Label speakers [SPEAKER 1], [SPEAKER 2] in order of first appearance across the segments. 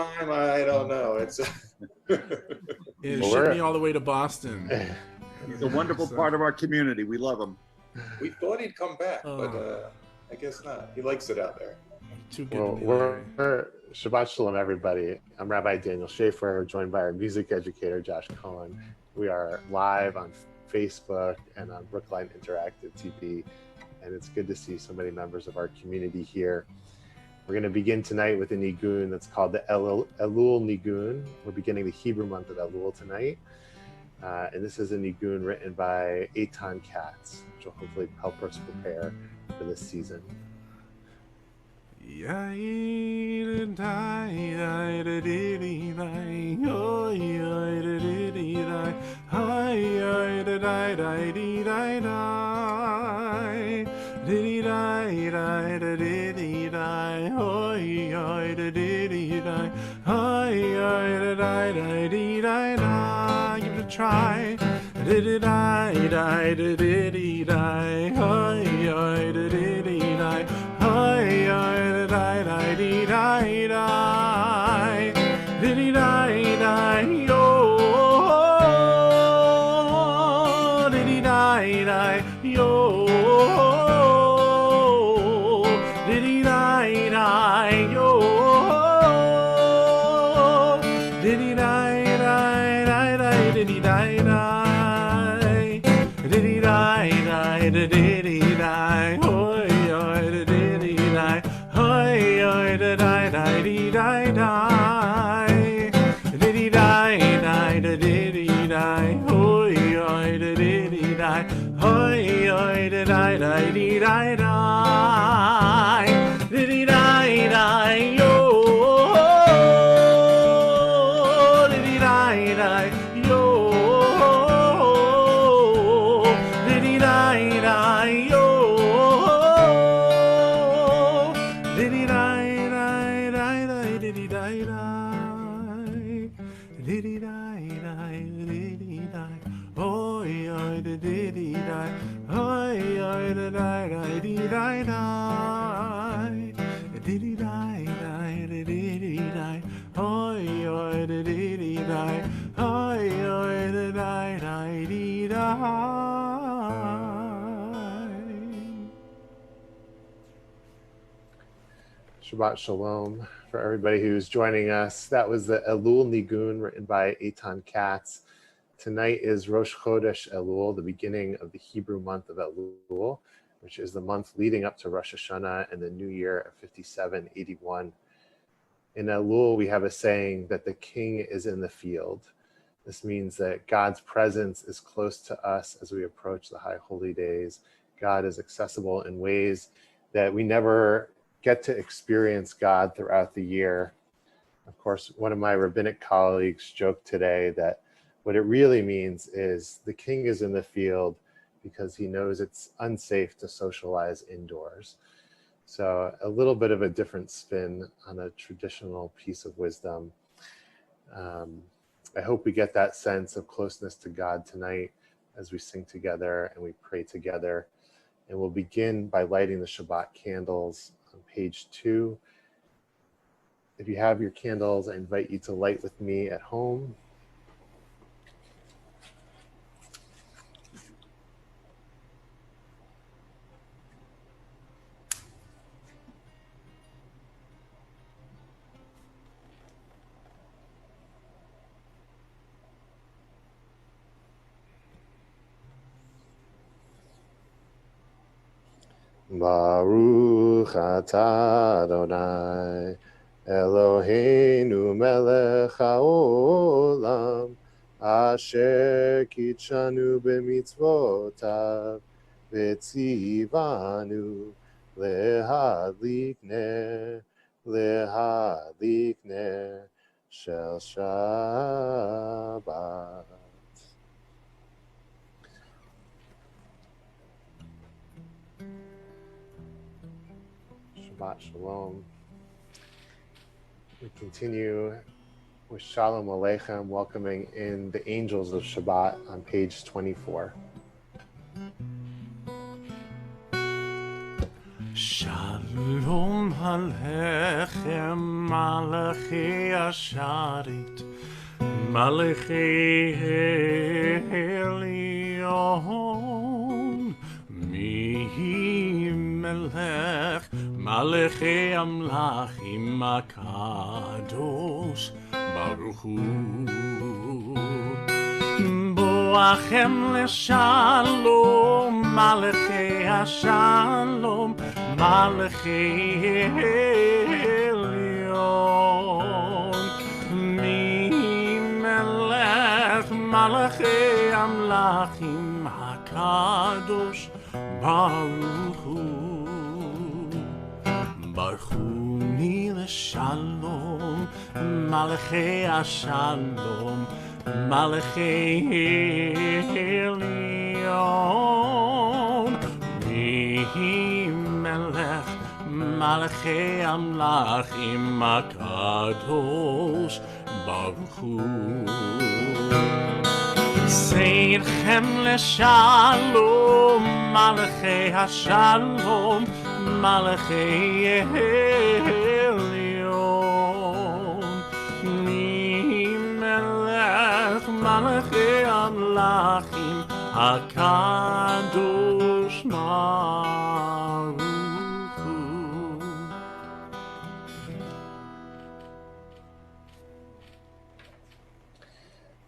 [SPEAKER 1] I don't know. It's
[SPEAKER 2] ship me all the way to Boston.
[SPEAKER 3] He's a wonderful part of our community. We love him.
[SPEAKER 1] We thought he'd come back, but I guess not. He likes it out there.
[SPEAKER 2] Too good to me.
[SPEAKER 4] We're Shabbat Shalom, everybody. I'm Rabbi Daniel Schaefer, joined by our music educator, Josh Cohen. We are live on Facebook and on Brookline Interactive TV, and it's good to see so many members of our community here. We're going to begin tonight with a nigun that's called the Elul Nigun. We're beginning the Hebrew month of Elul tonight. And this is a nigun written by Eitan Katz, which will hopefully help us prepare for this season.
[SPEAKER 2] Give it a try.
[SPEAKER 4] Shabbat Shalom for everybody who's joining us. That was the Elul Nigun written by Eitan Katz. Tonight is Rosh Chodesh Elul, the beginning of the Hebrew month of Elul, which is the month leading up to Rosh Hashanah and the new year of 5781. In Elul, we have a saying that the king is in the field. This means that God's presence is close to us as we approach the high holy days. God is accessible in ways that we never get to experience God throughout the year. Of course, one of my rabbinic colleagues joked today that what it really means is the king is in the field because he knows it's unsafe to socialize indoors. So a little bit of a different spin on a traditional piece of wisdom. I hope we get that sense of closeness to God tonight as we sing together and we pray together. And we'll begin by lighting the Shabbat candles on page 2. If you have your candles, I invite you to light with me at home. Baruch atah Adonai Eloheinu melech haolam asher kitshanu b'mitzvotav v'tzivanu lehadlik ner shel Shabbat. Shabbat Shalom. We continue with Shalom Aleichem, welcoming in the angels of Shabbat on page 24.
[SPEAKER 2] Shalom Aleichem Malachi Asharit Malachi Elyon Mi Melech Malachi Amlachim Akadosh Baruch Hu Boachem Leshalom Malachi Ashalom Malachi Elyon Mi Melech Malachi Amlachim HaKadosh Baruch Hu Baruch Hu Mi Leshalom Malachi Ashalom Malachi Elyon Mi Melech Malachi Amlachim HaKadosh Baruch Hu Seidchem Leshalom Malachi Hashalom Malachi Elyon Mi Melech Malachi Amlachim HaKadosh Baruch Hu.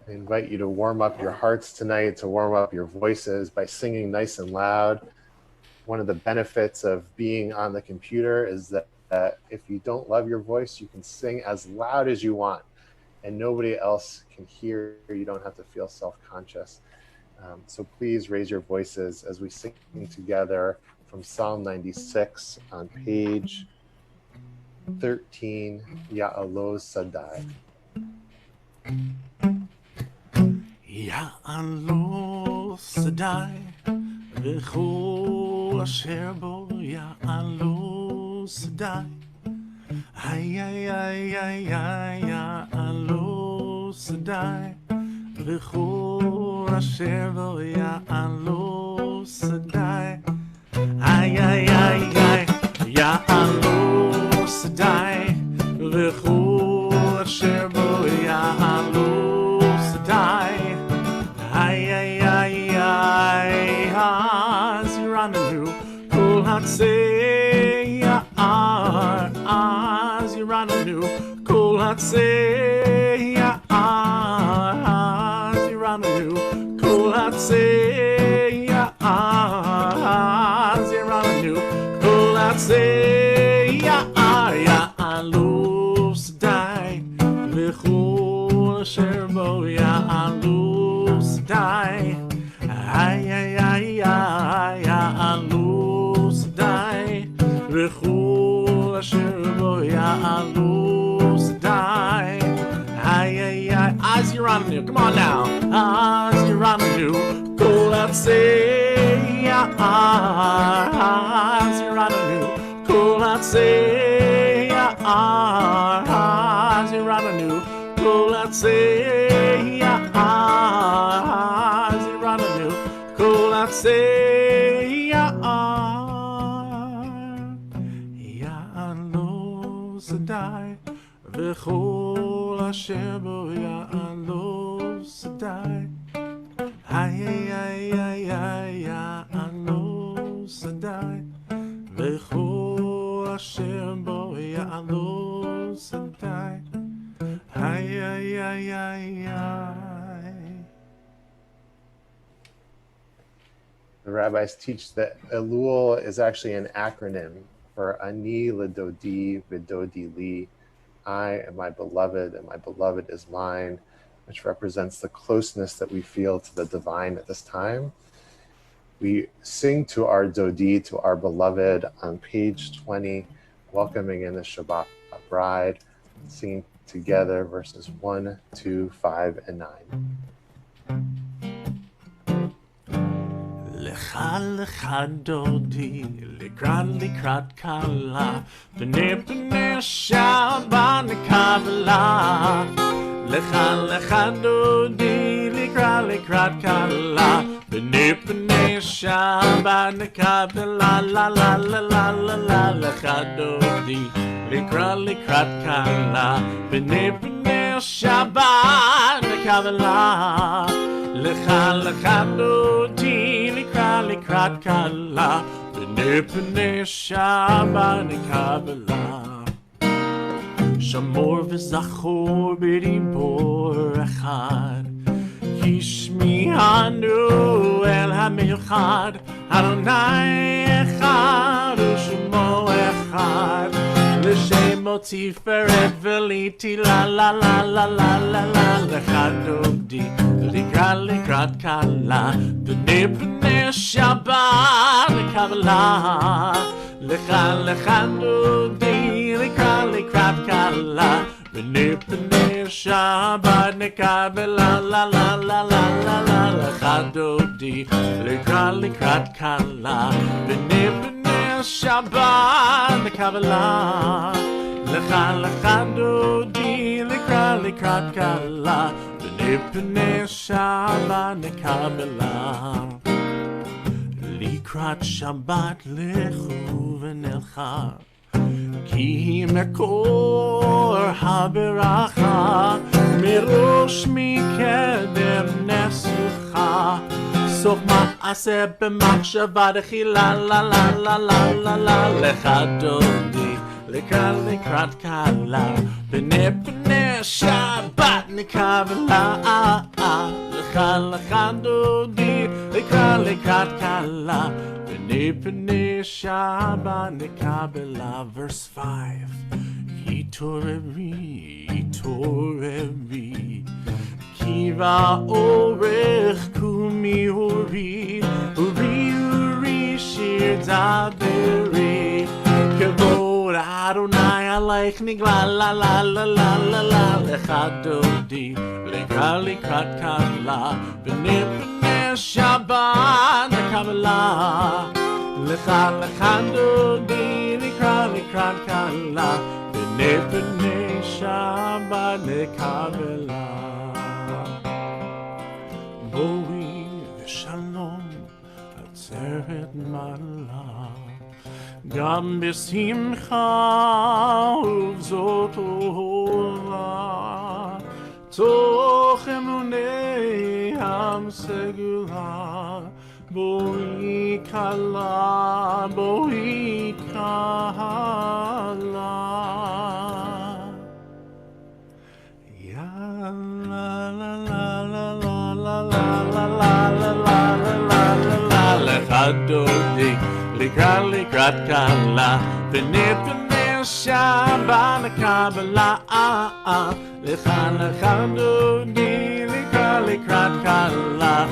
[SPEAKER 4] I invite you to warm up your hearts tonight, to warm up your voices by singing nice and loud. One of the benefits of being on the computer is that if you don't love your voice, you can sing as loud as you want and nobody else can hear. You don't have to feel self-conscious. So please raise your voices as we sing together from Psalm 96 on page 13, Ya'alo Sadai.
[SPEAKER 2] Ya'alo Sadai V'chol asher bo Ya'alo Sadai Ay ay ay ay ay Ya'alo Sadai V'chol asher bo Ya'alo Sadai Ay ay ay ay Ya'alo Sadai V'chol asher bo Ya'alo Sadai Ay ay ay ay Aziranu Kol Hatzei Aziranu Kol Hatzei Aziranu Kol Hatzei Aziranu Kol Hatzei Ya'alo Sadai V'chol asher bo Ya'alo Sadai Ay ay ay ay Ya'alo Sadai V'chol asher bo Ya'alo Sadai Ay ay ay Aziranu, come on now Aziranu Kol Hatzei Aziranu Kol Hatzei Aziranu Kol Hatzei Aziranu Kol Hatzei Ya'alo Sadai V'chol asher bo Ya'alo Sadai Ay ay ay ay ay Ya'alo Sadai V'chol asher bo Ya'alo Sadai Ay ay ay ay ay.
[SPEAKER 4] The rabbis teach that Elul is actually an acronym for Ani L'Dodi V'Dodi Li. I am my beloved and my beloved is mine, which represents the closeness that we feel to the divine at this time. We sing to our Dodi, to our beloved, on page 20, welcoming in the Shabbat bride, singing together verses 1, 2, 5, and 9.
[SPEAKER 2] Lecha lecha dodi, likrat kala, b'nei Shabbat nekabla. Lecha lecha dodi, likrat kala, b'nei Shabbat nekabela la la la la la la lecha dodi likrat kala b'nei Shabbat nekabela lecha dodi likrat kala b'nei Shabbat nekabela Shamor v'zachor b'dibor echad Yishmi'anu el ha'michad Adonai echad u'shemo echad L'shemo tiferet v'liti la la la la la la la L'echad dodi likrat kala B'nei Shabbat nekabela Lecha dodi likrat kala B'nei Shabbat nekabela la la la la la la Lecha dodi likrat kala B'nei Shabbat nekabela Lecha dodi likrat kala B'nei Shabbat nekabela Likrat Shabbat lechu v'nelcha Ki mekor haberacha Mirosh mikedem nesucha Sof ma'aseh b'machshava dechila la la la la la la Lecha dodi likrat kala B'nei Shabbat nekabela Lecha dodi likrat kala B'nei Shabbat nekabela. Verse 5 Hitoreri Kiva orech kumi uri shir daderi Kavod Adonai aleich nigla la la la la la la Lecha dodi likrat kala B'nei Shabbat nekabela Lecha dodi likrat kala B'nei Shabbat nekabela Ohabei Shalom Atzeret mala Gam b'simcha ובזאת אוהלה תוך אמוני הסגולה בואי קלה יאללה לה לה לה לה לה לה לה לה לה לה לך דודי לקראת קלה פני שבת לקבלה לך דודי לקראת קלה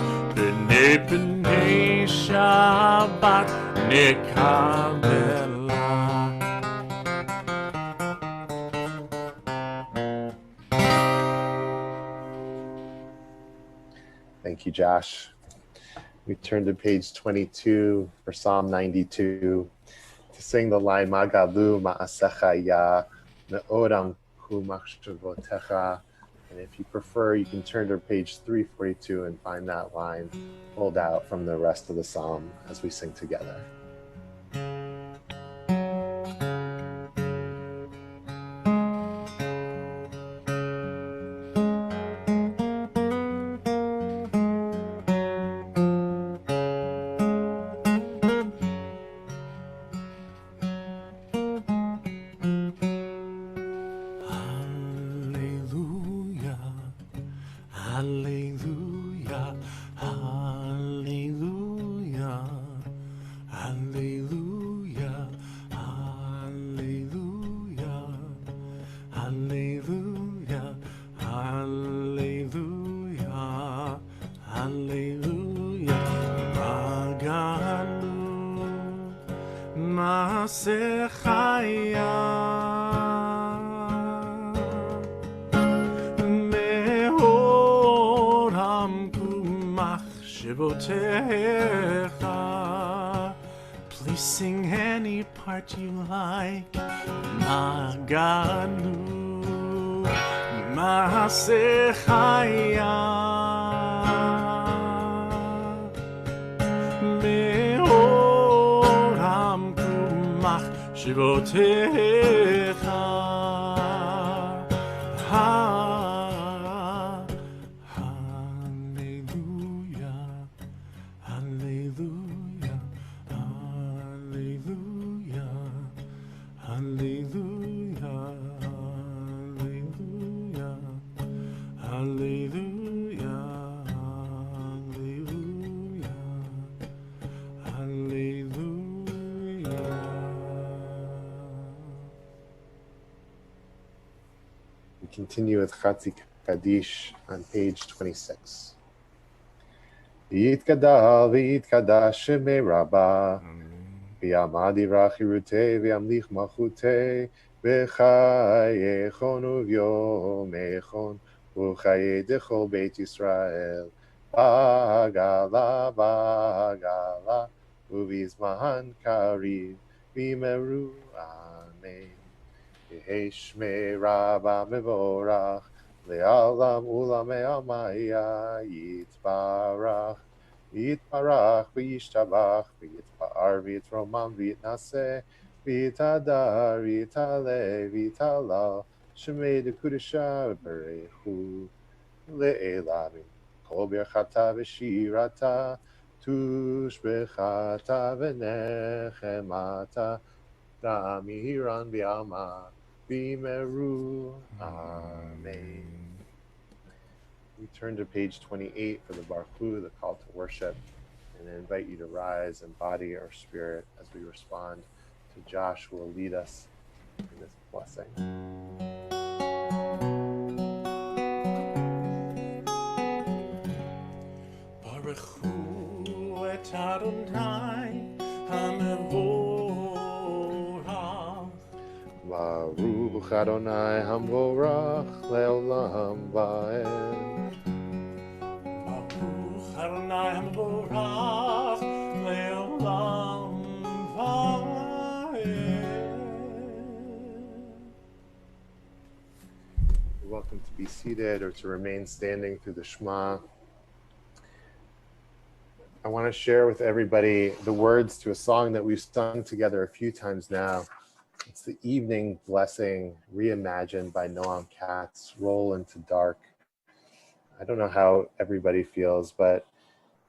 [SPEAKER 2] פני שבת נקבלה.
[SPEAKER 4] Thank you, Josh. We turn to page 22 for Psalm 92 to sing the line Magalu Ma'asecha Ya Me'odam Hu Machshavotecha. And if you prefer, you can turn to page 342 and find that line pulled out from the rest of the psalm as we sing together.
[SPEAKER 2] Please sing any part you like. Maganu Masechaya שבותיך.
[SPEAKER 4] We continue with Chatzi Kaddish on page 26. V'yitgadal v'yitkadash shemei Rabbah v'yamad yirach yirutei v'yamlich malchutei v'chayechon uvyomechon v'chayei dechol Beit Yisrael v'agala v'agala uvizman kariv v'meru amen. Yehi shmei Rabbah mevorach le'alam ulamei amaya yitbarach v'yitbarach v'yishtabach v'yitpa'ar v'yitromam v'yitnaseh v'yitadar v'yitaleh v'yitalal shemei dekudesha v'berechu le'elamim kol birchata v'shirata tushbechata v'nechemata da'amiran v'yama v'meru amen. We turn to page 28 for the Baruch, the call to worship, and I invite you to rise in body or spirit as we respond to Josh, who will lead us in this blessing.
[SPEAKER 2] Baruch hu et Adonai hamevorach.
[SPEAKER 4] Baruch Adonai hamvorach le'olam va'ed.
[SPEAKER 2] Baruch Adonai hamevorach le'olam va'ed.
[SPEAKER 4] You're welcome to be seated or to remain standing through the Shema. I want to share with everybody the words to a song that we've sung together a few times now. It's the evening blessing reimagined by Noam Katz, Roll into Dark. I don't know how everybody feels, but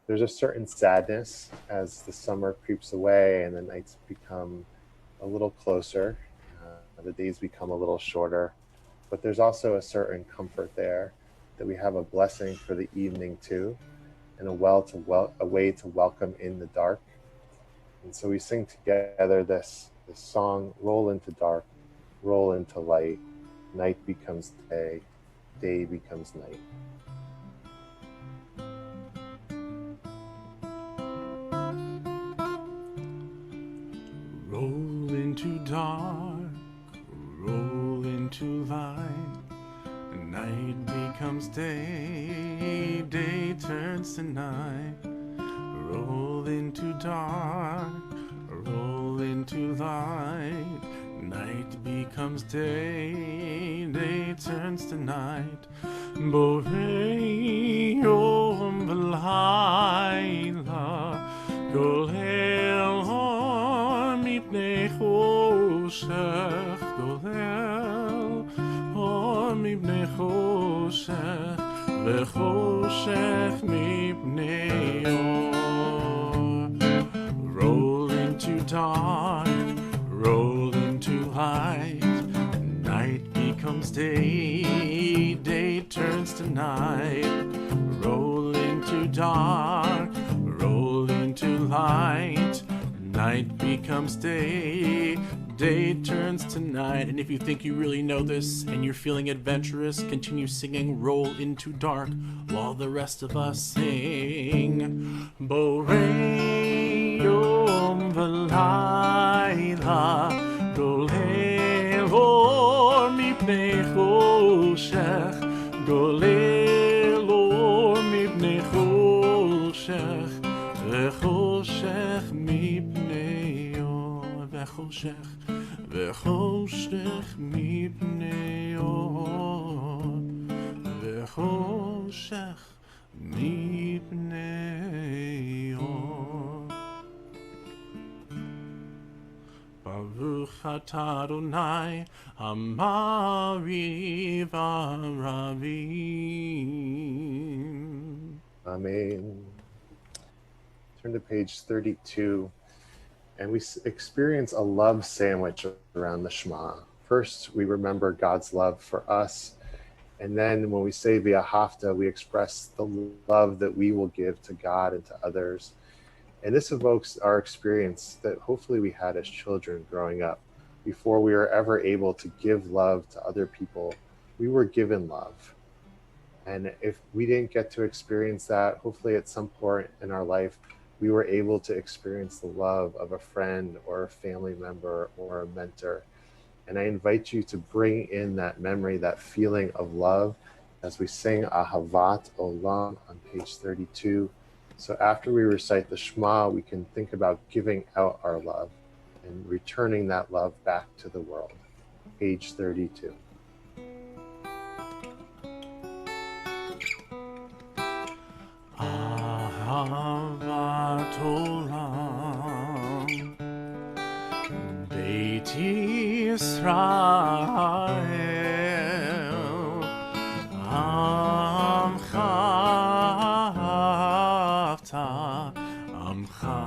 [SPEAKER 4] there's a certain sadness as the summer creeps away and the nights become a little closer. The days become a little shorter, but there's also a certain comfort there that we have a blessing for the evening too, and a way to welcome in the dark. And so we sing together this song, roll into dark, roll into light, night becomes day, day becomes night.
[SPEAKER 2] Roll into dark, roll into light, night becomes day, day turns to night. Roll into dark, roll into light, night becomes day, day turns to night. Borei yom v'layla, golel hor mipnei choshech, golel hor mipnei choshech, v'choshech mipnei or. Roll into dark, roll into light, night becomes day, day turns to night. Roll into dark, roll into light, night becomes day, day turns to night. And if you think you really know this and you're feeling adventurous, continue singing Roll into Dark while the rest of us sing. Borei yom v'layla, golel or mipnei choshech, golel or mipnei choshech, v'choshech mipnei or, v'choshech mipnei or, v'choshech mipnei or. Baruch אתה אדוני המריב ערבים.
[SPEAKER 4] Amen. Turn to page 32, and we experience a love sandwich around the Shema. First, we remember God's love for us, and then when we say V'ahavta, we express the love that we will give to God and to others. And this evokes our experience that hopefully we had as children growing up. Before we were ever able to give love to other people, we were given love. And if we didn't get to experience that, hopefully at some point in our life, we were able to experience the love of a friend or a family member or a mentor. And I invite you to bring in that memory, that feeling of love, as we sing Ahavat Olam on page 32. So after we recite the Shema, we can think about giving out our love and returning that love back to the world. Page 32.
[SPEAKER 2] Ahavat Olam Beit Yisrael Amcha Amcha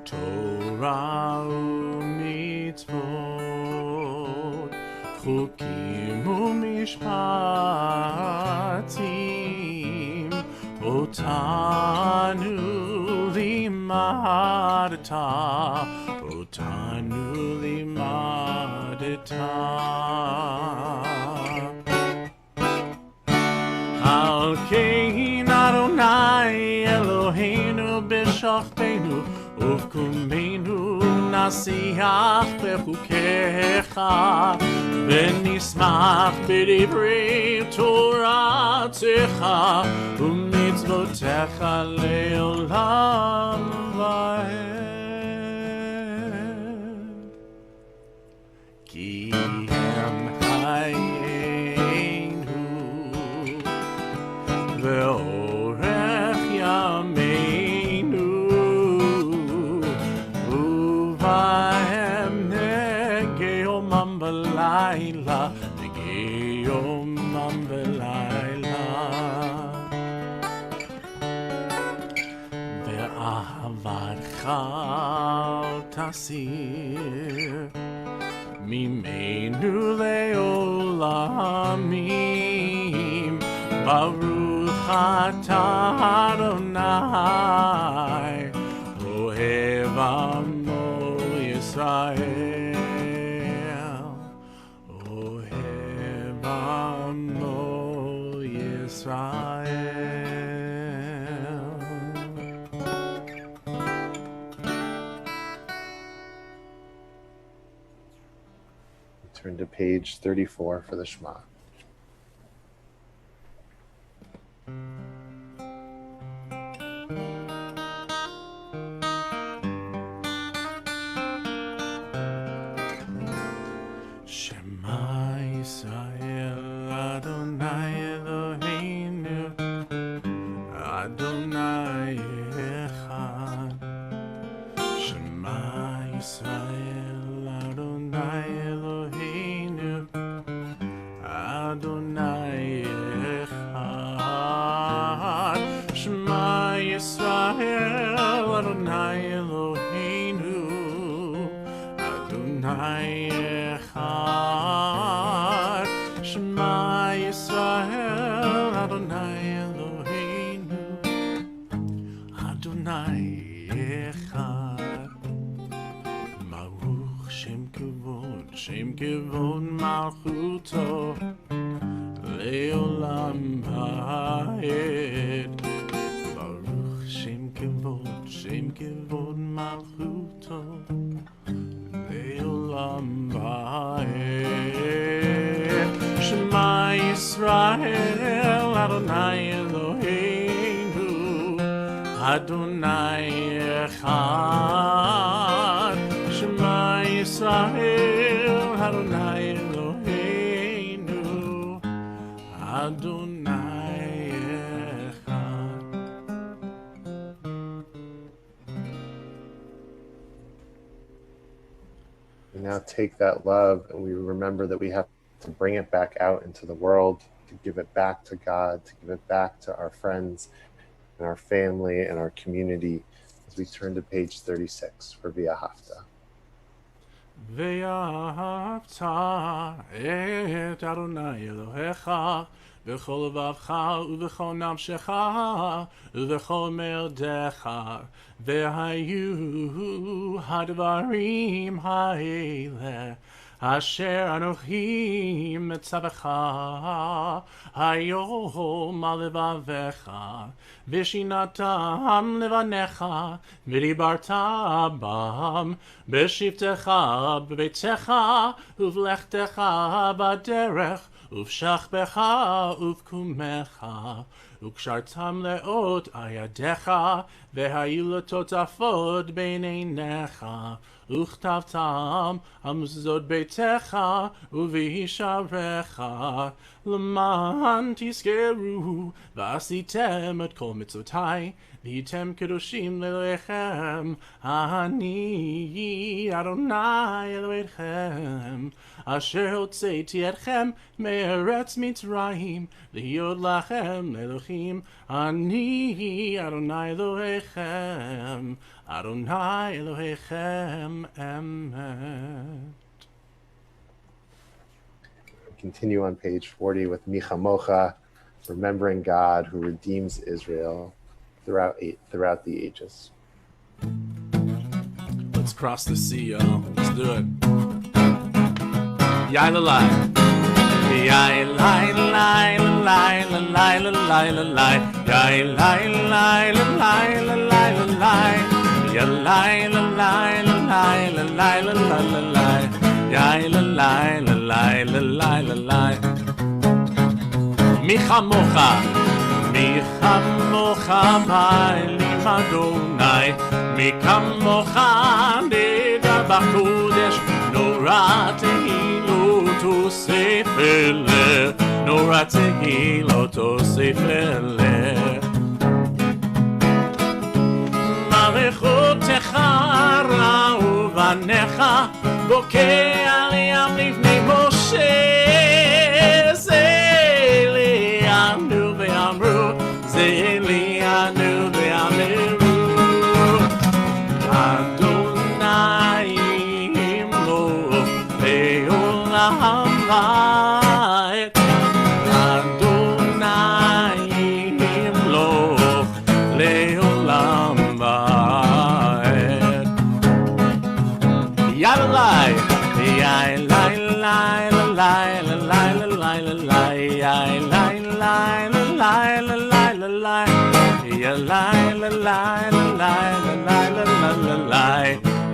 [SPEAKER 2] Torah u'mitzvot Chukim u'mishpatim Otanu limadta Otanu limadta Al kein Adonai Eloheinu b'shachbenu uvkumenu nasiach bechukecha v'nismach b'divrei Toratecha u'mitzvotecha le'olam va'ed ki hem hayenu ve'orech yameinu uvahem negeyomam v'layla negeyomam v'layla ve'ahavatcha tasir mimenu le'olamim Baruch atah Adonai Ohev Amo Yisrael Ohev Amo Yisrael.
[SPEAKER 4] Turn to page 34 for the Shema.
[SPEAKER 2] Shema Yisrael Adonai Eloheinu Adonai Echad Shema Yisrael Adonai Eloheinu Adonai Echad Shema Yisrael Adonai Eloheinu Adonai Echad Shema Yisrael Adonai Eloheinu Adonai Echad Baruch Shem Kevod Malchuto Leolam Va'ed Baruch Shem Kevod Malchuto Leolam Va'ed Shema Yisrael Adonai Eloheinu Adonai Echad Shema Yisrael Adonai Eloheinu Adonai Echad.
[SPEAKER 4] take that love and we remember that we have to bring it back out into the world, to give it back to God, to give it back to our friends and our family and our community, as we turn to page 36 for V'ahavta.
[SPEAKER 2] ואהבת את אדוני אלוהיך בכל לבבך ובכל נפשך ובכל מאודך, והיו הדברים האלה אשר אנוכי מצווך היום על לבביך, ושינתם לבניך, ודיברת בם בשבתך בביתך ובלכתך בדרך ובשכבך ובקומך, וקשרתם לאות על ידיך, והיו לטוטפות בין עיניך, וכתבתם על מזוזות ביתך ובשעריך, למען תזכרו ועשיתם את כל מצוותיי, והייתם קדושים לאלוהיכם, אני אדוני אלוהיכם, אשר הוצאתי אתכם מארץ מצרים, להיות לכם אלוהים, אני אדוני אלוהיכם, אדוני אלוהיכם אמת.
[SPEAKER 4] Continue on page 40 with Micha Mocha, remembering God who redeems Israel throughout the ages.
[SPEAKER 2] Let's cross the sea, y'all. Let's do it. Yai-la-lai. Yai-lai-lai-lai-lai-lai-lai-lai-lai. Yai-lai-lai-lai-lai-lai-lai-lai. Yai-lai-lai-lai-lai-lai-lai-lai. Yai-lai-lai-lai-lai-lai-lai. Micha Mocha. Micha Mocha ba'elim Adonai. Micha Mocha nida b'kodesh. Nora tehilot osefele. Nora tehilot osefele. Malechotecha ra'u banecha. בוקע לים לפני משה, זה ליענו ואמרו, זה ליענו ואמרו, אדוני ימלוך לעולם ועד, אדוני ימלוך לעולם ועד. Yai-la-lai, yai-lai-lai-lai-lai-lai-lai-lai-lai, yai-lai-lai-lai-lai-lai-lai, yai-lai-lai-lai-lai-lai-lai-lai,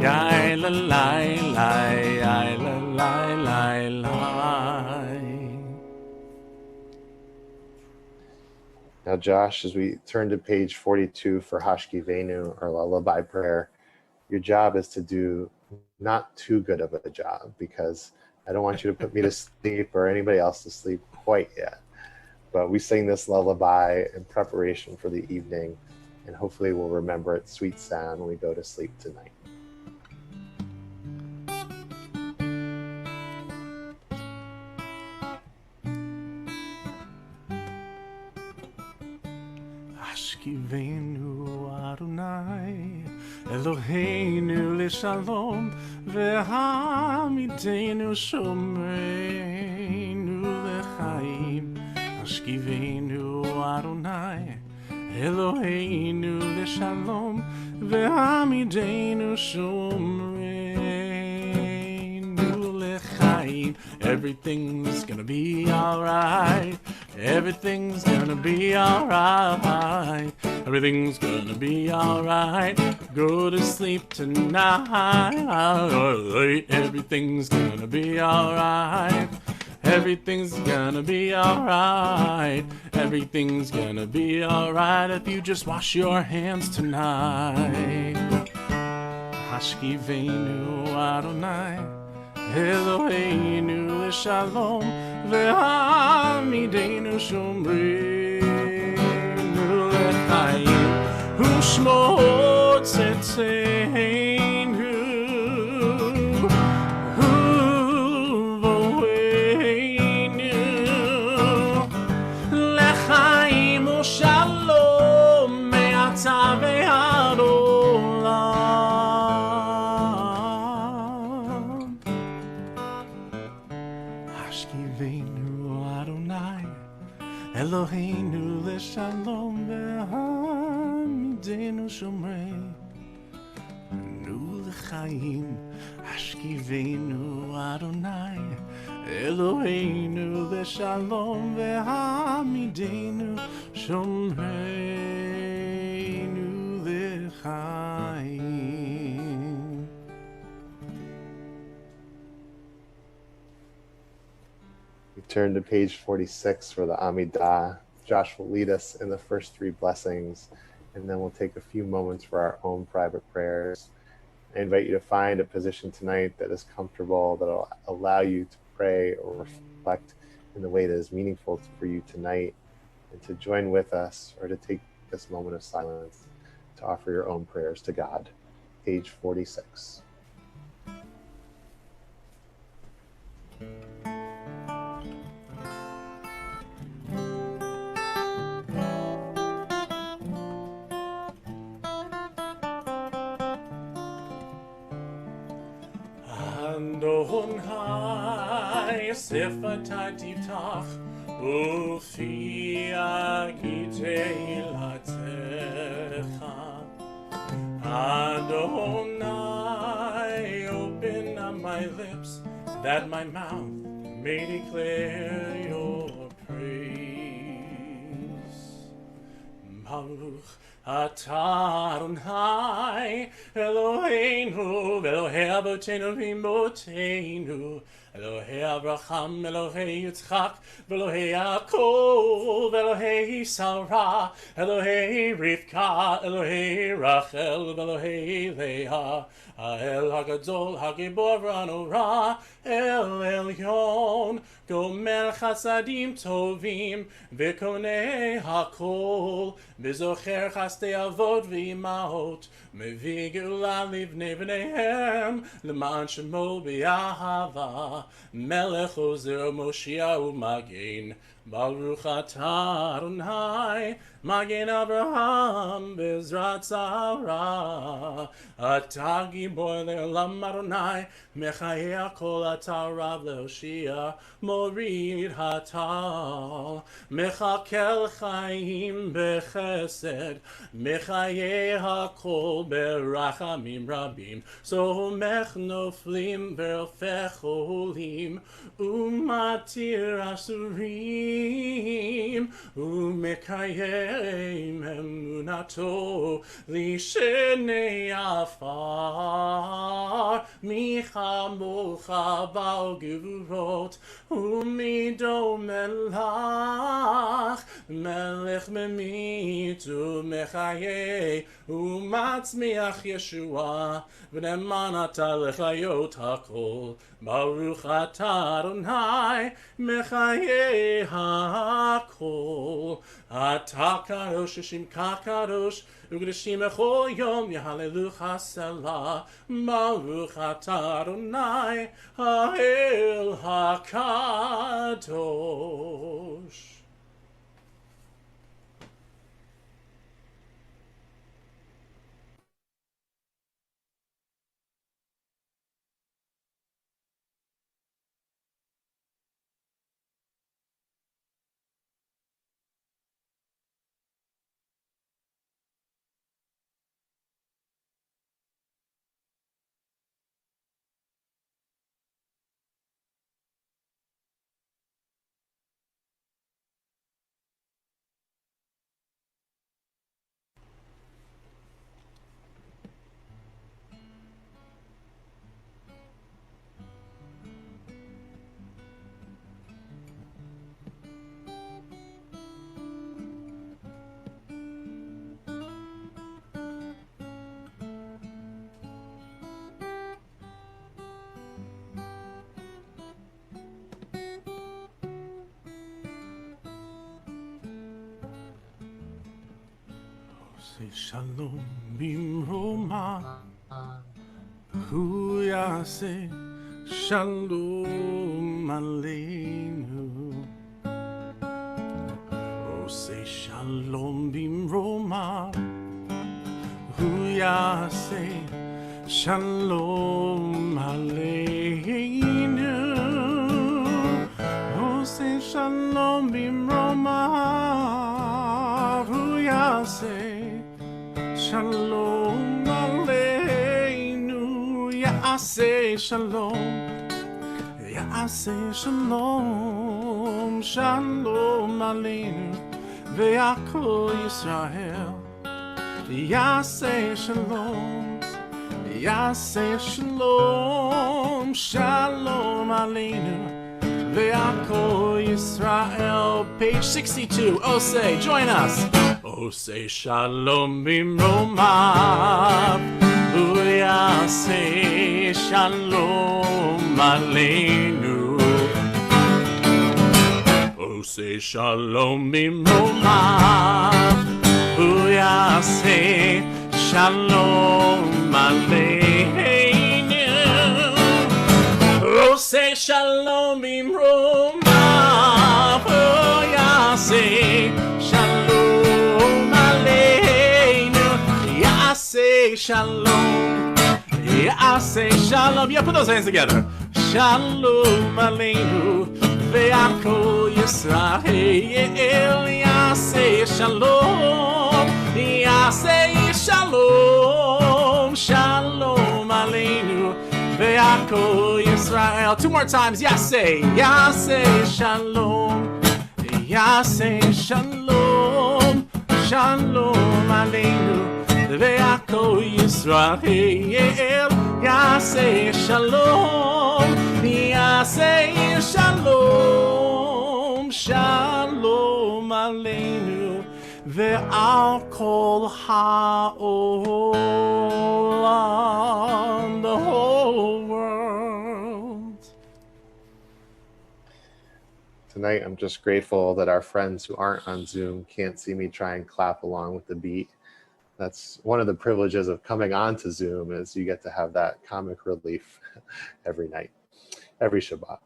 [SPEAKER 2] yai-lai-lai-lai-lai-lai-lai.
[SPEAKER 4] Now, Josh, as we turn to page 42 for Hashkivenu, our lullaby prayer, your job is to do not too good of a job, because I don't want you to put me to sleep or anybody else to sleep quite yet. But we sing this lullaby in preparation for the evening, and hopefully we'll remember its sweet sound when we go to sleep tonight.
[SPEAKER 2] Ashkivenu Adonai Eloheinu l'shalom ve'hamidenu shomeinu l'chaim. Ashkivenu Adonai Eloheinu l'shalom ve'hamidenu shomeinu l'chaim. Everything's gonna be alright. Everything's gonna be alright. Everything's gonna be alright. Go to sleep tonight. Everything's gonna be alright. Everything's gonna be alright. Everything's gonna be alright if you just wash your hands tonight. Hashkivenu Adonai Eloheinu l'shalom ve'hamidenu shomeinu l'chaim. Ushmo tzedkeinu Ashkivenu Adonai Eloheinu leshalom ve'hamidenu shomrei Nu l'chaim Ashkivenu Adonai Eloheinu leshalom ve'hamidenu shomrei Nu l'chaim.
[SPEAKER 4] We turn to page 46 for the Amidah. Josh will lead us in the first three blessings, and then we'll take a few moments for our own private prayers. I invite you to find a position tonight that is comfortable, that will allow you to pray or reflect in the way that is meaningful for you tonight, and to join with us or to take this moment of silence to offer your own prayers to God. Page 46.
[SPEAKER 2] Adonai Sifatai Tiftach Ufi Akitei Latecha Adonai, open up my lips that my mouth may declare your praise. Baruch Atah Adonai Eloheinu Elohei Avotenu v'Imotenu Elohei Abraham Elohei Yitzchak Elohei Yaakov Elohei Sarah Elohei Rivka Elohei Rachel Elohei Leah El HaGadol HaGibor VaNorah El Elyon Gomer Chasadim Tovim V'Konei HaKol V'Zocher Chastei Avot V'Imahot Mevi Geula Livnei B'neihem L'man Shemo B'Yahava Melech Ozer Moshiach U'Magen Baruch Atah Adonai Magen Avraham Bezrat Sarah Atah Gibor Le'olam Adonai Mechayeh HaKol Atah Rav Le'Hoshia Morid Hatal Mechakel Chaim Bechesed Mechayeh HaKol Berachamim Rabim Somech Noflim Verofech Olim Umatir Asurim Umekayeh Emunato Lishenei Afar Michamocha Bal Gevurot Umido Melach Melech Memit Umechayeh Umatzmiach Yeshua V'neman Ata Lechayot HaKol Baruch Atah Adonai Mechayeh HaKol Atah Kadosh Shimcha Kadosh Ugdashim Echol Yom Yehalelucha Selah Baruch Atah Adonai Ha'el HaKadosh. Say shalom bimroma Hu yaseh shalom aleinu Oh say shalom bimroma Hu yaseh shalom aleinu Shalom, Ya'aseh Shalom, Shalom Aleinu, Ve'akol Yisrael. Ya'aseh Shalom, Ya'aseh Shalom, Shalom Aleinu, Ve'akol Yisrael. Page 62, Osei, join us. Osei Shalom Bimromav, Ya'aseh Shalom Aleinu. Osei Shalom Bimromav, Ya'aseh Shalom Aleinu. Osei Shalom Bimromav, Ya'aseh Shalom Aleinu. Ya'aseh Shalom, Ya'aseh Shalom. Yeah, put those hands together. Shalom Aleinu, Ve'akol Yisrael. Ya'aseh Shalom, Ya'aseh Shalom, Shalom Aleinu, Ve'akol Yisrael. Two more times. Ya'aseh, Ya'aseh Shalom, Ya'aseh Shalom, Shalom Aleinu, Ve'akol Yisrael. Ya'aseh Shalom, Ya'aseh Shalom, Shalom Aleinu, Ve'al kol ha'olam, the whole world.
[SPEAKER 4] Tonight, I'm just grateful that our friends who aren't on Zoom can't see me try and clap along with the beat. That's one of the privileges of coming onto Zoom, is you get to have that comic relief every night, every Shabbat.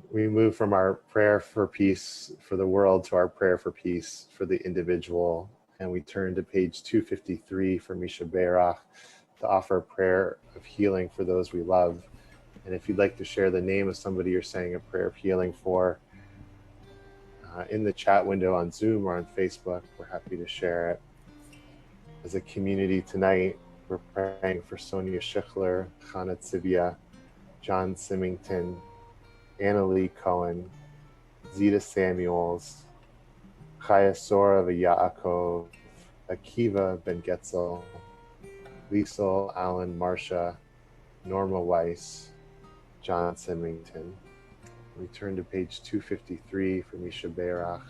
[SPEAKER 4] We move from our prayer for peace for the world to our prayer for peace for the individual, and we turn to page 253 for Misha Berach to offer a prayer of healing for those we love. And if you'd like to share the name of somebody you're saying a prayer of healing for in the chat window on Zoom or on Facebook, we're happy to share it. As a community tonight, we're praying for Sonia Schichler, Chana Tzivia, John Symington, Anna Lee Cohen, Zita Samuels, Chaya Sora Yaakov, Akiva Ben Getzel, Liesel Allen Marsha, Norma Weiss, John Symington. We turn to page 253 for Misha Berach.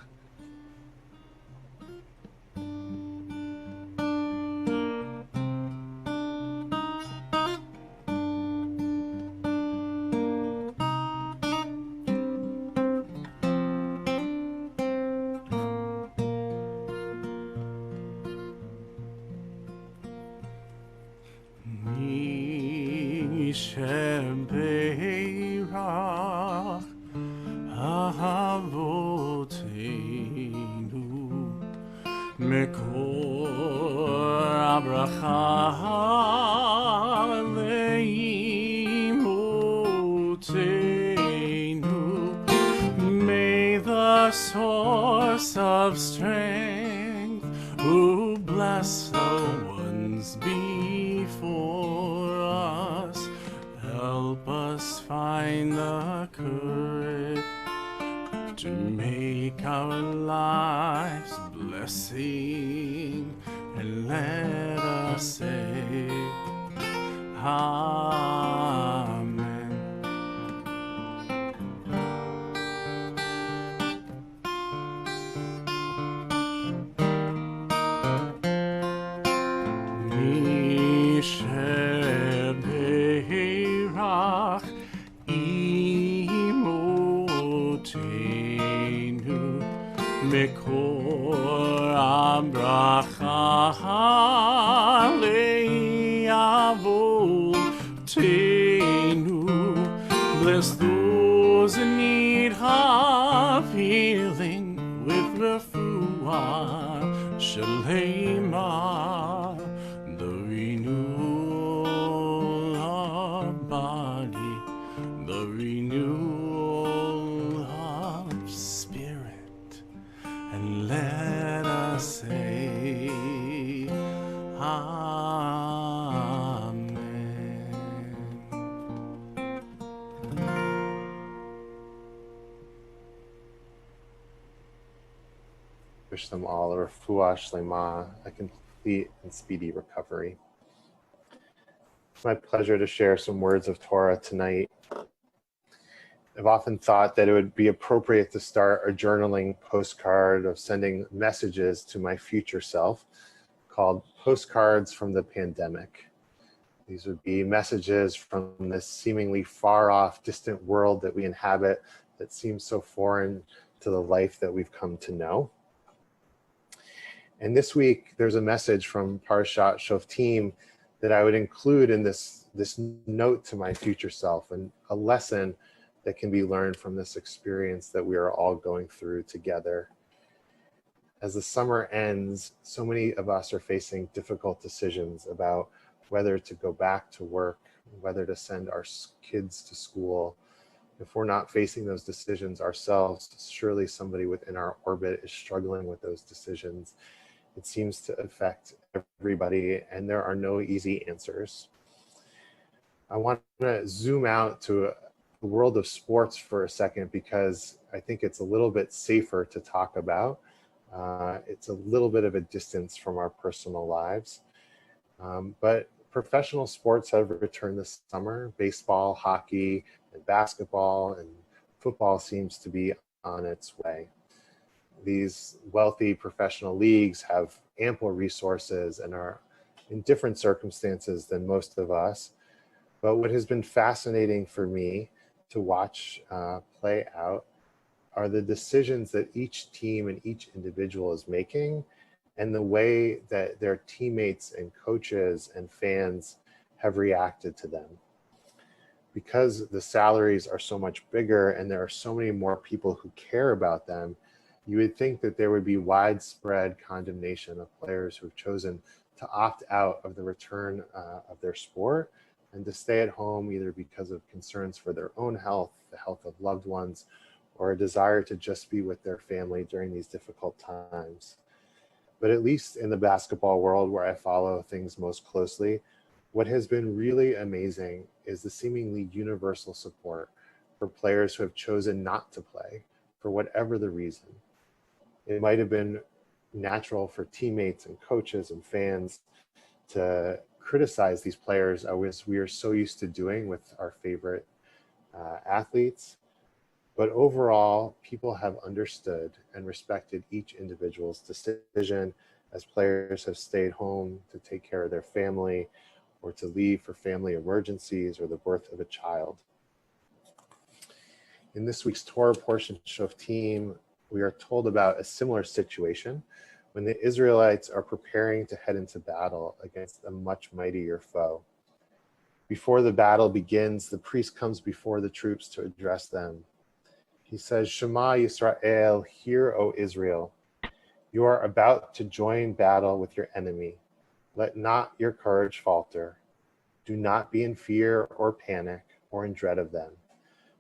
[SPEAKER 2] Sheberach Avotenu Mekor Abracha Leimotenu. May the source of strength who bless the ones before us help us find the courage to make our lives blessing, and let us say Amen. Sheberach Imotenu Mekor Abracha Le'avotenu. Bless those in need of healing with refuah shalema, the renewal of body, the renewal of spirit, and let us say Amen.
[SPEAKER 4] wish them all a refuah shlema, a complete and speedy recovery. It's my pleasure to share some words of Torah tonight. I've often thought that it would be appropriate to start a journaling postcard of sending messages to my future self called Postcards from the Pandemic. These would be messages from this seemingly far off, distant world that we inhabit that seems so foreign to the life that we've come to know. And this week, there's a message from Parashat Shoftim that I would include in this note to my future self, and a lesson that can be learned from this experience that we are all going through together. As the summer ends, so many of us are facing difficult decisions about whether to go back to work, whether to send our kids to school. If we're not facing those decisions ourselves, surely somebody within our orbit is struggling with those decisions. It seems to affect everybody, and there are no easy answers. I want to zoom out to the world of sports for a second, because I think it's a little bit safer to talk about. It's a little bit of a distance from our personal lives. But professional sports have returned this summer. Baseball, hockey, and basketball, and football seems to be on its way. These wealthy professional leagues have ample resources and are in different circumstances than most of us. But what has been fascinating for me to watch play out are the decisions that each team and each individual is making, and the way that their teammates and coaches and fans have reacted to them. Because the salaries are so much bigger and there are so many more people who care about them, you would think that there would be widespread condemnation of players who have chosen to opt out of the return of their sport and to stay at home, either because of concerns for their own health, the health of loved ones, or a desire to just be with their family during these difficult times. But at least in the basketball world, where I follow things most closely, what has been really amazing is the seemingly universal support for players who have chosen not to play for whatever the reason. It might have been natural for teammates and coaches and fans to criticize these players, as we are so used to doing with our favorite athletes. But overall, people have understood and respected each individual's decision as players have stayed home to take care of their family or to leave for family emergencies or the birth of a child. In this week's Torah portion, Shoftim, we are told about a similar situation when the Israelites are preparing to head into battle against a much mightier foe. Before the battle begins, the priest comes before the troops to address them. He says, Shema Yisrael, hear, O Israel. You are about to join battle with your enemy. Let not your courage falter. Do not be in fear or panic or in dread of them.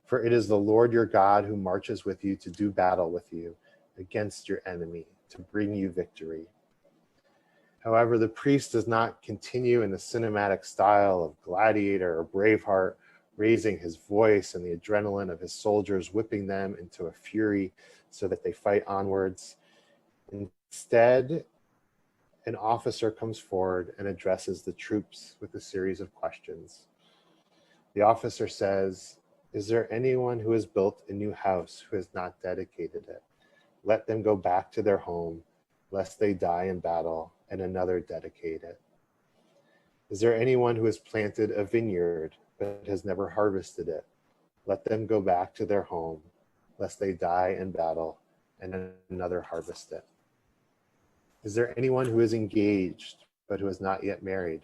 [SPEAKER 4] For it is the Lord your God who marches with you to do battle with you against your enemy, to bring you victory. However, the priest does not continue in the cinematic style of Gladiator or Braveheart, raising his voice and the adrenaline of his soldiers, whipping them into a fury so that they fight onwards. Instead, an officer comes forward and addresses the troops with a series of questions. The officer says, is there anyone who has built a new house who has not dedicated it? Let them go back to their home, lest they die in battle, and another dedicate it. Is there anyone who has planted a vineyard but has never harvested it? Let them go back to their home, lest they die in battle, and another harvest it. Is there anyone who is engaged but who is not yet married?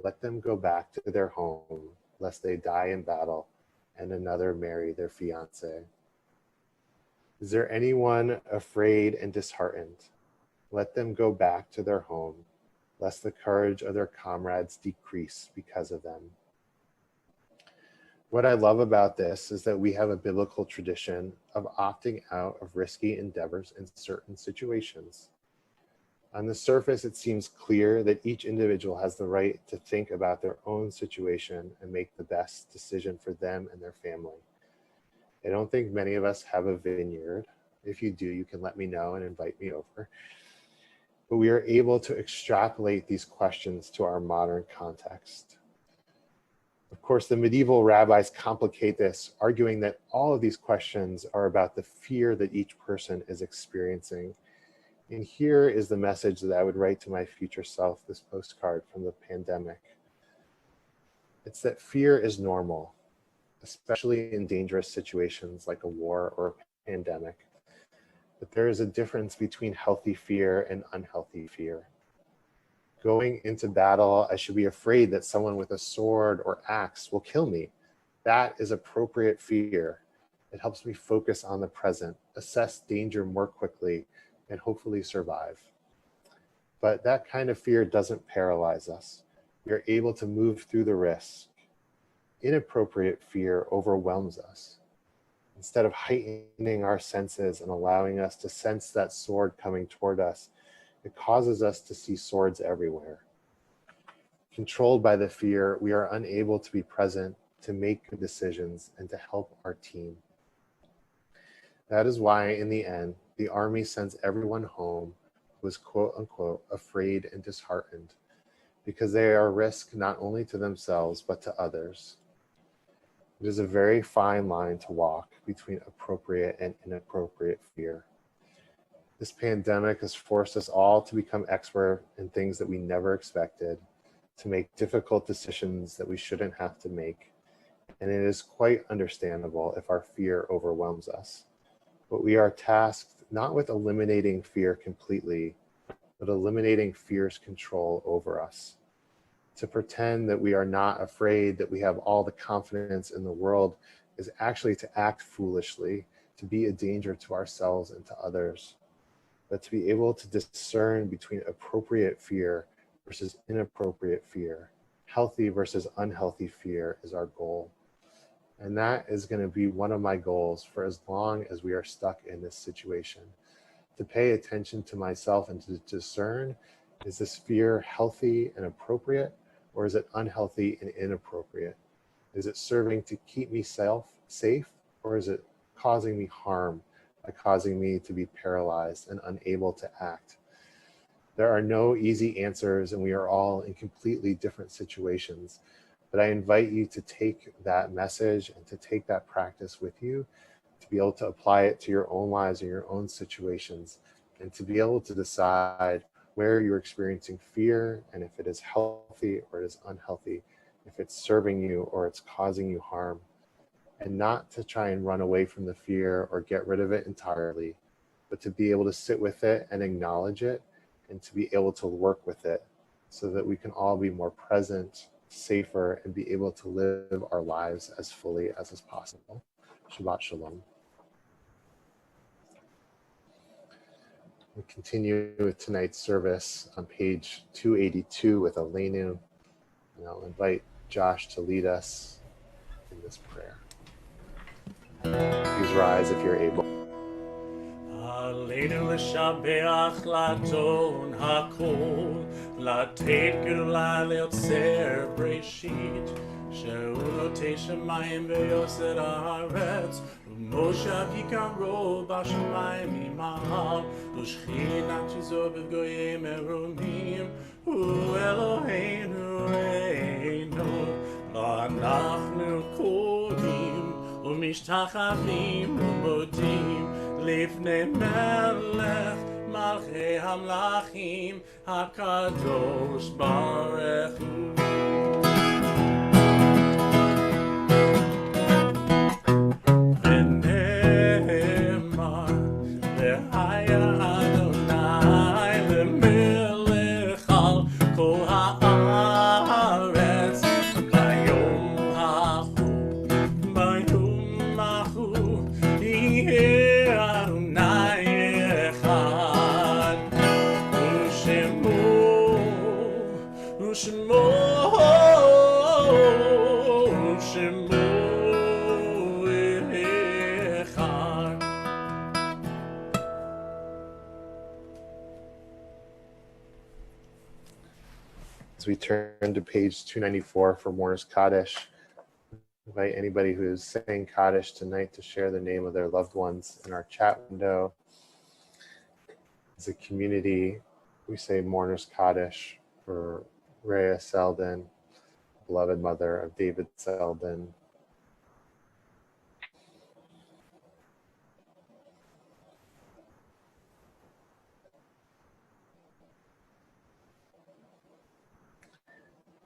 [SPEAKER 4] Let them go back to their home, lest they die in battle, and another marry their fiancé. Is there anyone afraid and disheartened? Let them go back to their home, lest the courage of their comrades decrease because of them. What I love about this is that we have a biblical tradition of opting out of risky endeavors in certain situations. On the surface, it seems clear that each individual has the right to think about their own situation and make the best decision for them and their family. I don't think many of us have a vineyard. If you do, you can let me know and invite me over. But we are able to extrapolate these questions to our modern context. Of course, the medieval rabbis complicate this, arguing that all of these questions are about the fear that each person is experiencing. And here is the message that I would write to my future self, this postcard from the pandemic. It's that fear is normal, especially in dangerous situations like a war or a pandemic. But there is a difference between healthy fear and unhealthy fear. Going into battle, I should be afraid that someone with a sword or axe will kill me. That is appropriate fear. It helps me focus on the present, assess danger more quickly, and hopefully survive. But that kind of fear doesn't paralyze us. We are able to move through the risk. Inappropriate fear overwhelms us. Instead of heightening our senses and allowing us to sense that sword coming toward us, it causes us to see swords everywhere. Controlled by the fear, we are unable to be present, to make good decisions, and to help our team. That is why, in the end, the army sends everyone home who is quote unquote afraid and disheartened, because they are a risk not only to themselves, but to others. It is a very fine line to walk between appropriate and inappropriate fear. This pandemic has forced us all to become expert in things that we never expected, to make difficult decisions that we shouldn't have to make. And it is quite understandable if our fear overwhelms us. But we are tasked not with eliminating fear completely, but eliminating fear's control over us. To pretend that we are not afraid, that we have all the confidence in the world, is actually to act foolishly, to be a danger to ourselves and to others. But to be able to discern between appropriate fear versus inappropriate fear, healthy versus unhealthy fear is our goal. And that is going to be one of my goals for as long as we are stuck in this situation. To pay attention to myself and to discern, is this fear healthy and appropriate, or is it unhealthy and inappropriate? Is it serving to keep me safe, or is it causing me harm by causing me to be paralyzed and unable to act? There are no easy answers, and we are all in completely different situations. But I invite you to take that message and to take that practice with you, to be able to apply it to your own lives and your own situations, and to be able to decide where you're experiencing fear, and if it is healthy or it is unhealthy, if it's serving you or it's causing you harm. And not to try and run away from the fear or get rid of it entirely, but to be able to sit with it and acknowledge it, and to be able to work with it so that we can all be more present, safer, and be able to live our lives as fully as is possible. Shabbat Shalom. We continue with tonight's service on page 282 with Aleinu, and I'll invite Josh to lead us in this prayer. Please rise if you're able.
[SPEAKER 2] עלינו לשבח לאדון הכל, לתת גדולה ליוצר בראשית, שהוא נוטה שמיים ויוסר הארץ, ומושב יקרו בשמיים ממעל, ושכינת שזור בגויים מרומים, הוא אלוהינו ראינו, אנחנו קוראים ומשתחווים ומודים לפני מלך מלכי המלכים הקדוש ברוך הוא. ונאמר והיה אדוני למלך על כל הארץ ביום ההוא יהיה אדוני אחד ושמו אחד.
[SPEAKER 4] As we turn to page 294 for Mourner's Kaddish, Invite anybody who is saying Kaddish tonight to share the name of their loved ones in our chat window. As a community, we say Mourner's Kaddish for Rhea Selden, beloved mother of David Selden.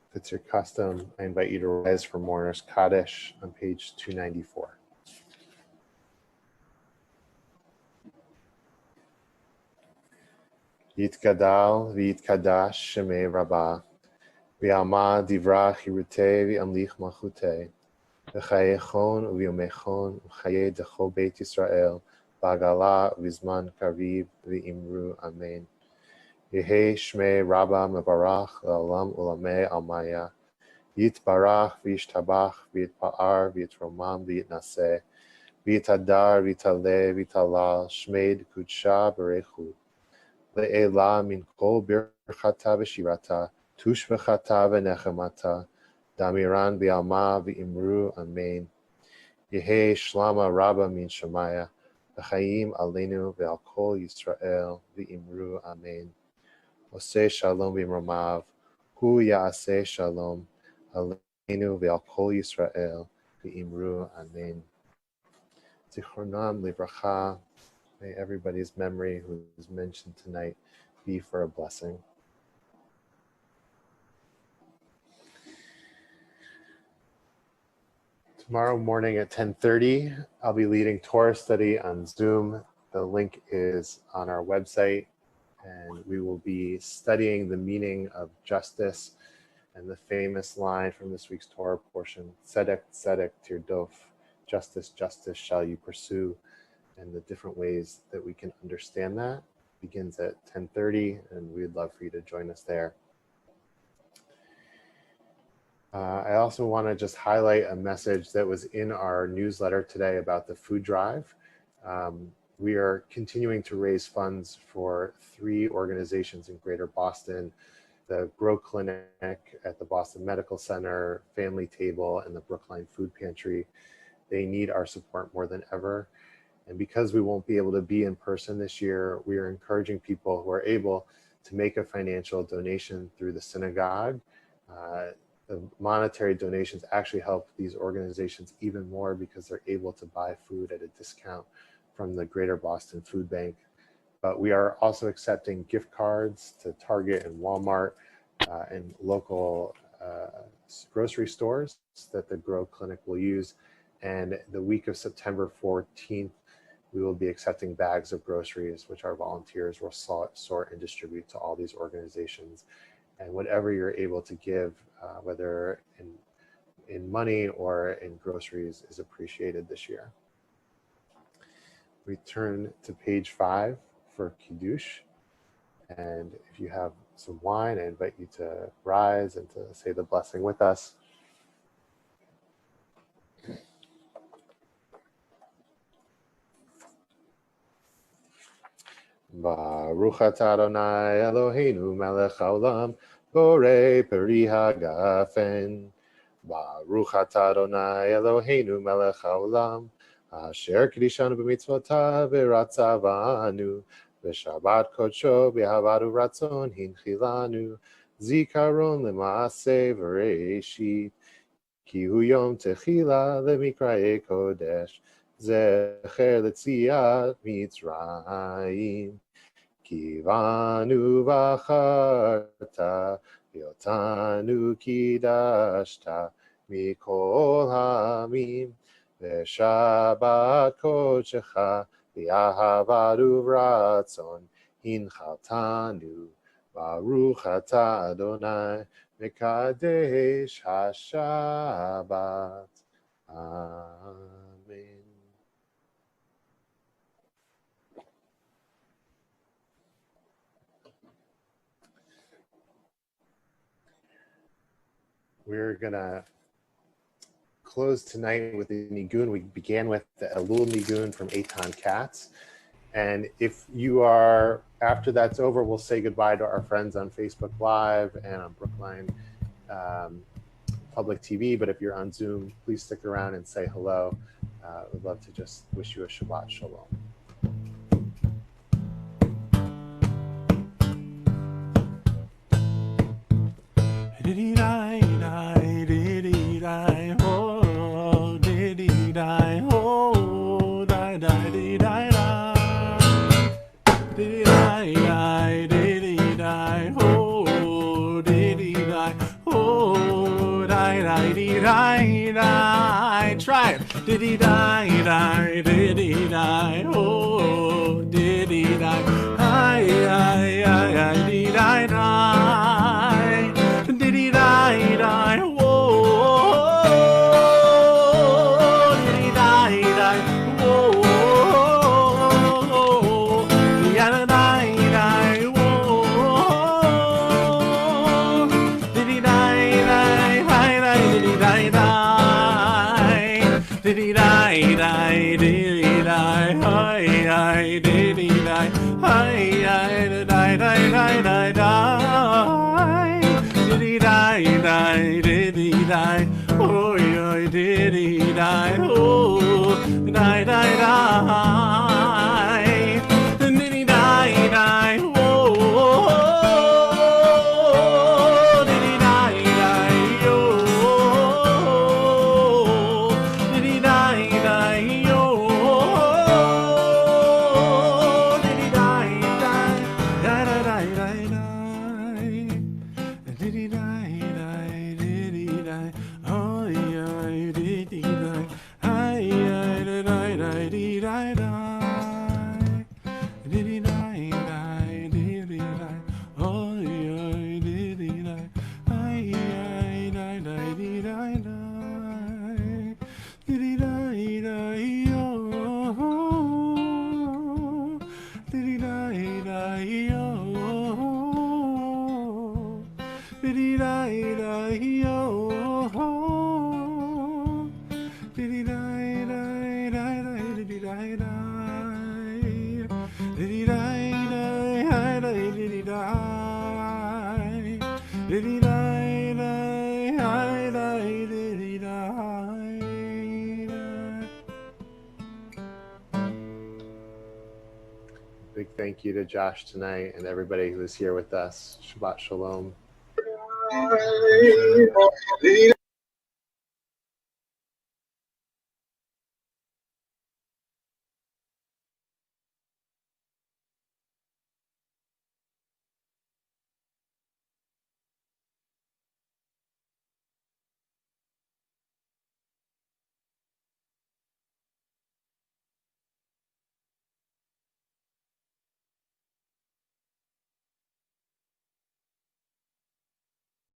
[SPEAKER 4] If it's your custom, I invite you to rise for Mourner's Kaddish on page 294. Yitgadal v'yitkadash shemei Rabbah, v'yama divra chirutei v'amlich malchutei, v'chayechon u'vyomechon u'chayei decho beit Yisrael, b'agala u'vizman kariv v'imru amen. Yehi shmei Rabbah mebarach la'olam ulamei almaya, yitbarach v'yishtabach v'yitpa'ar v'yitromam v'yitnaseh, v'yitadar v'yitaleh v'yitalal shmei kudsha berechu. Le'ela min kol birchata v'shirata, tushvechata v'nechemata, damiran v'alma v'imru amen. Yehi shlama Rabbah min shemaya, v'chayim aleinu v'al kol Yisrael v'imru amen. Oseh shalom v'imromav, hu ya'aseh shalom, aleinu v'al kol Yisrael v'imru amen. Zichronam livracha. May everybody's memory who is mentioned tonight be for a blessing. Tomorrow morning at 10:30, I'll be leading Torah study on Zoom. The link is on our website, and we will be studying the meaning of justice and the famous line from this week's Torah portion, Tzedek, Tzedek tirdof, justice, justice shall you pursue. And the different ways that we can understand that begins at 10:30, and we'd love for you to join us there. I also want to just highlight a message that was in our newsletter today about the food drive. We are continuing to raise funds for 3 organizations in Greater Boston: the Grow Clinic at the Boston Medical Center, Family Table, and the Brookline Food Pantry. They need our support more than ever. And because we won't be able to be in person this year, we are encouraging people who are able to make a financial donation through the synagogue. The monetary donations actually help these organizations even more because they're able to buy food at a discount from the Greater Boston Food Bank. But we are also accepting gift cards to Target and Walmart and local grocery stores that the Grow Clinic will use. And the week of September 14th, we will be accepting bags of groceries, which our volunteers will sort and distribute to all these organizations. And whatever you're able to give, whether in money or in groceries, is appreciated this year. We turn to page 5 for Kiddush. And if you have some wine, I invite you to rise and to say the blessing with us. Baruch atah Adonai Eloheinu melech haolam borei peri hagafen. Baruch atah Adonai Eloheinu melech haolam asher kidishanu b'mitzvotav v'ratzavanu v'shabbat kodsho b'ahavad u'ratzon hinchilanu zikaron l'maaseh v'reishit ki hu yom techila lemikra'ei kodesh zecher l'tziat Mitzrayim. Kivanu v'acharta v'yotanu kidashta mikol hamim v'shabbat kodshecha v'ahavad u'ratzon hinchaltanu baruch atah Adonai mekadesh hashabbat. Amen. We're gonna close tonight with the Nigun. We began with the Elul Nigun from Eitan Katz. And if you are, after that's over, we'll say goodbye to our friends on Facebook Live and on Brookline public TV, but if you're on Zoom, please stick around and say hello. We'd love to just wish you a Shabbat Shalom.
[SPEAKER 2] Try it. Diddy die, die, diddy die, oh, diddy die, hi, diddy die, die, diddy die, die, oh, diddy die, die, oh, yada die, die, oh, diddy die, die, hi, diddy die, die. Diddy die, die, diddy die, hi, hi, diddy die, hi, hi, die, die, die, die, die. Diddy die, die, diddy die, oh, yeah, diddy die, oh, die, die, die. Diddy die, die, oh, diddy die, die, oh.
[SPEAKER 4] Big thank you to Josh tonight and everybody who is here with us. Shabbat Shalom.